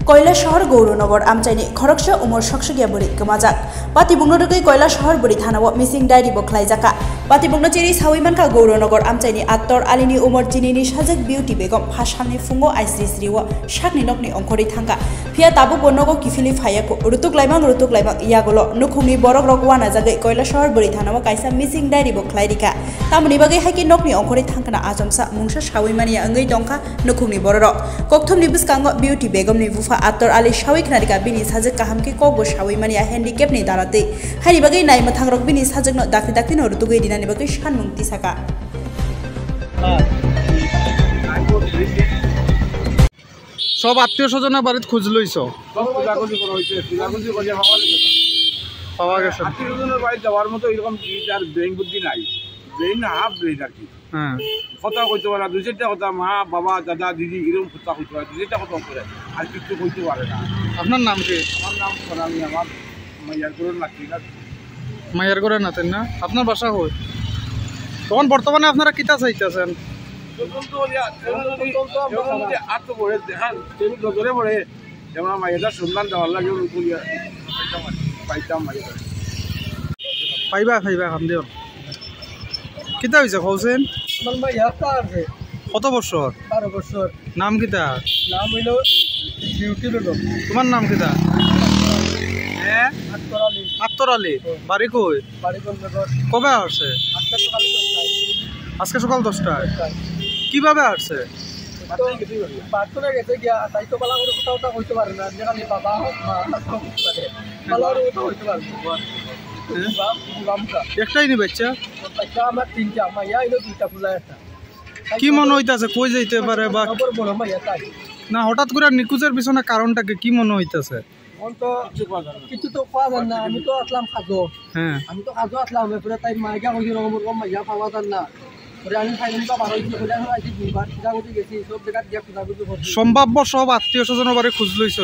কৈলাসহর গৌরনগর আমচাইনি খরকসা উমर सकसगिया बुरी गोमाजाक पातिबुंगनो दगै কৈলাসহর बुरी थानाव मिसिं diary बख्लायजाका पातिबुंगनो cherry सावैमानका गौरनगर आमचाइनि आत्तर आलिनि Umar जिनिनि साजक beauty बेगम फासामनि फुंगो आइस्रिस्रिव साकनि नकनि अंखरि थांगा फिया ताबु बनगो किफिलि फायाको रुतुक लाइमां यागोलो नुखुंनि बरक रक वाना जागै কৈলাসহর बुरी थानाव कायसा मिसिं डायरी बख्लायरिका तामनि बागै हाइकि नकनि अंखरि थांकना आजमसा मुंसा सावैमानिया अंगै दंखा नुखुंनि बरक कक्थुमनि बिस्कांगो बिउटि बेगमनि बुफा आत्तर आलि सावै खनारिका बिनि साजक काहामके कगो सावैमानिया हेन्डिकेपनि दारातै हानि बागै नाय मथांरक बिनि साजकनो दाखि दाखि न रुतुगै दिनानि बागै सानमुं तिसाका সব আত্মীয় স্বজনের বাড়িতে খোঁজ লইছ পাওয়া গেছে আত্মীয় স্বজনের বাড়িতে যাওয়ার মতো এরকম আর ব্রেন বুদ্ধি নাই ব্রেন না হাফ ব্রেন আর কি কথা কইতে পারে দুই চারটা কথা মা বাবা দাদা দিদি এরকম কথা কইতে পারে দুই চারটা কথা করে আর কিছু কইতে পারে না। আপনার নাম কি? আমার নাম সোনালি, আমার মাইয়ার করে নাতি না মায়ের ঘরে নাতেন না আপনার বাসা হয় তখন বর্তমানে আপনারা কিতা চাইতেছেন? পাইবা পাইবা খাম দিও কিতা হয়েছে কৌছেন কত বছর? 12 বছর। নাম কিতা? নাম হইল বিউটি বেগম। তোমার নাম কিতা? আত্তর আলী। বাড়ি কই? কবে আসছে? আজকে সকাল 10টায়। কিভাবে আসছে? বাথরুমে গেছে গিয়া তাই তো পালা করে কথা কইতে পারে না যে খালি বাবা হোক মা হোক পারে পালা করে কথা কইতে পারবে একটাই নি বাচ্চা? বাচ্চা আমার 3টা, মাইয়া হইলো 2টা ফুলা একটা। কি মনে হইতাছে কই যাইতে পারে বা বড় মাইয়া তাই না হঠাৎ করে নিকুজের পিছনে কারণটাকে কি মনে হইতাছে? কিছু তো পাওয়া যায় না। আমি তো আসলাম খাজো, আমি তো খাজো আসলাম এরপরে তাই মাইয়া কইছিল রকম মাইয়া পাওয়া যায় না। আমি ফাইনালি বারো গেছি সব জায়গা গেছি সব জায়গা দিয়া খোঁজাখুঁজি করছি। সম্ভাব্য সব আত্মীয় স্বজনের বাড়ি খোঁজ লইছ?